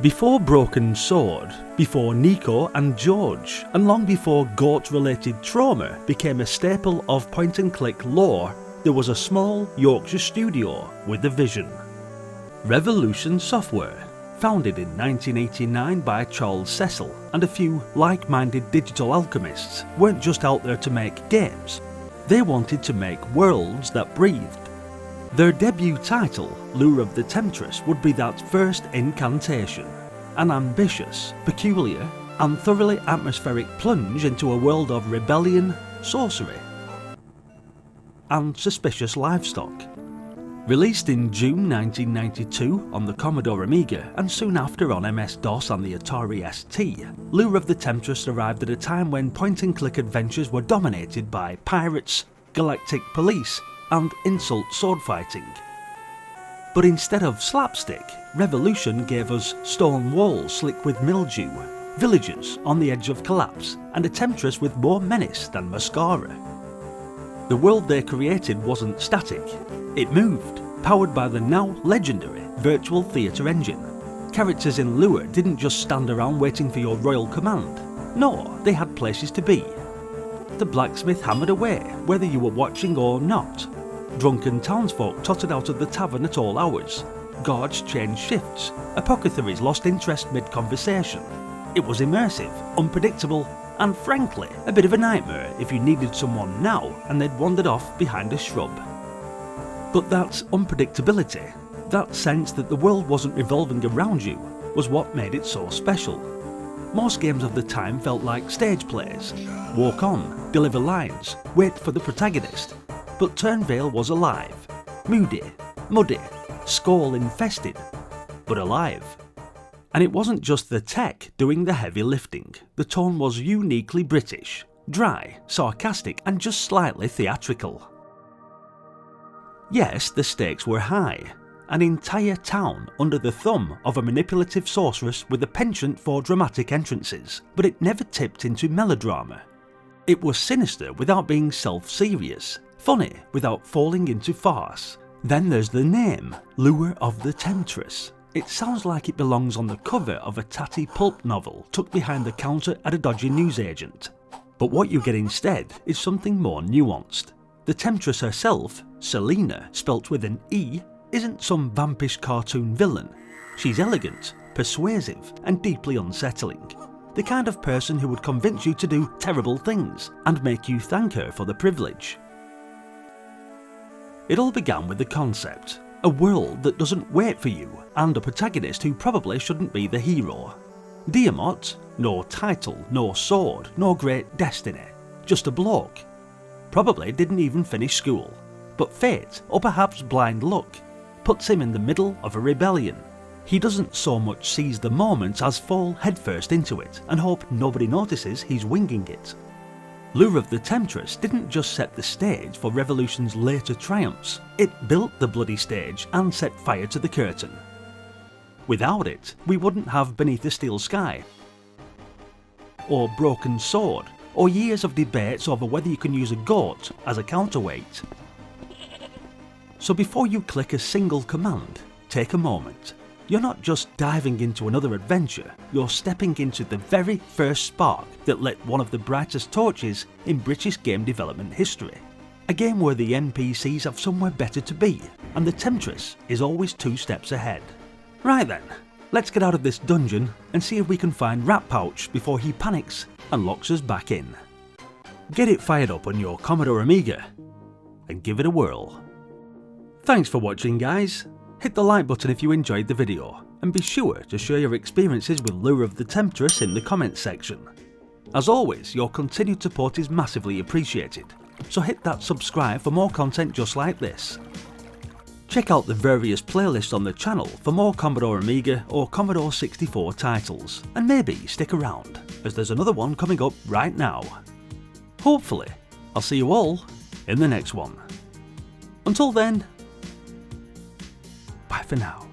Before Broken Sword, before Nico and George, and long before goat-related trauma became a staple of point-and-click lore, there was a small Yorkshire studio with a vision. Revolution Software, founded in 1989 by Charles Cecil and a few like-minded digital alchemists, weren't just out there to make games. They wanted to make worlds that breathed. Their debut title, Lure of the Temptress, would be that first incantation, an ambitious, peculiar, and thoroughly atmospheric plunge into a world of rebellion, sorcery, and suspicious livestock. Released in June 1992 on the Commodore Amiga and soon after on MS-DOS and the Atari ST, Lure of the Temptress arrived at a time when point-and-click adventures were dominated by pirates, galactic police, and insult swordfighting. But instead of slapstick, Revolution gave us stone walls slick with mildew, villagers on the edge of collapse, and a Temptress with more menace than mascara. The world they created wasn't static, it moved, powered by the now legendary virtual theatre engine. Characters in Lure didn't just stand around waiting for your royal command, no, they had places to be. The blacksmith hammered away, whether you were watching or not. Drunken townsfolk tottered out of the tavern at all hours. Guards changed shifts, apothecaries lost interest mid-conversation. It was immersive, unpredictable, and frankly, a bit of a nightmare if you needed someone now and they'd wandered off behind a shrub. But that unpredictability, that sense that the world wasn't revolving around you, was what made it so special. Most games of the time felt like stage plays. Walk on, deliver lines, wait for the protagonist. But Turnvale was alive. Moody, muddy, skull infested, but alive. And it wasn't just the tech doing the heavy lifting. The tone was uniquely British, dry, sarcastic, and just slightly theatrical. Yes, the stakes were high. An entire town under the thumb of a manipulative sorceress with a penchant for dramatic entrances, but it never tipped into melodrama. It was sinister without being self-serious, funny without falling into farce. Then there's the name, Lure of the Temptress. It sounds like it belongs on the cover of a tatty pulp novel tucked behind the counter at a dodgy newsagent. But what you get instead is something more nuanced. The Temptress herself, Selena, spelt with an E, isn't some vampish cartoon villain. She's elegant, persuasive, and deeply unsettling. The kind of person who would convince you to do terrible things and make you thank her for the privilege. It all began with the concept, a world that doesn't wait for you, and a protagonist who probably shouldn't be the hero. Diermot, no title, no sword, no great destiny, just a bloke. Probably didn't even finish school, but fate, or perhaps blind luck, puts him in the middle of a rebellion. He doesn't so much seize the moment as fall headfirst into it and hope nobody notices he's winging it. Lure of the Temptress didn't just set the stage for Revolution's later triumphs, it built the bloody stage and set fire to the curtain. Without it, we wouldn't have Beneath the Steel Sky, or Broken Sword, or years of debates over whether you can use a goat as a counterweight. So before you click a single command, take a moment. You're not just diving into another adventure, you're stepping into the very first spark that lit one of the brightest torches in British game development history. A game where the NPCs have somewhere better to be, and the Temptress is always 2 steps ahead. Right then, let's get out of this dungeon and see if we can find Rat Pouch before he panics and locks us back in. Get it fired up on your Commodore Amiga and give it a whirl. Thanks for watching, guys. Hit the like button if you enjoyed the video, and be sure to share your experiences with Lure of the Temptress in the comments section. As always, your continued support is massively appreciated, so hit that subscribe for more content just like this. Check out the various playlists on the channel for more Commodore Amiga or Commodore 64 titles, and maybe stick around, as there's another one coming up right now. Hopefully, I'll see you all in the next one. Until then, bye for now.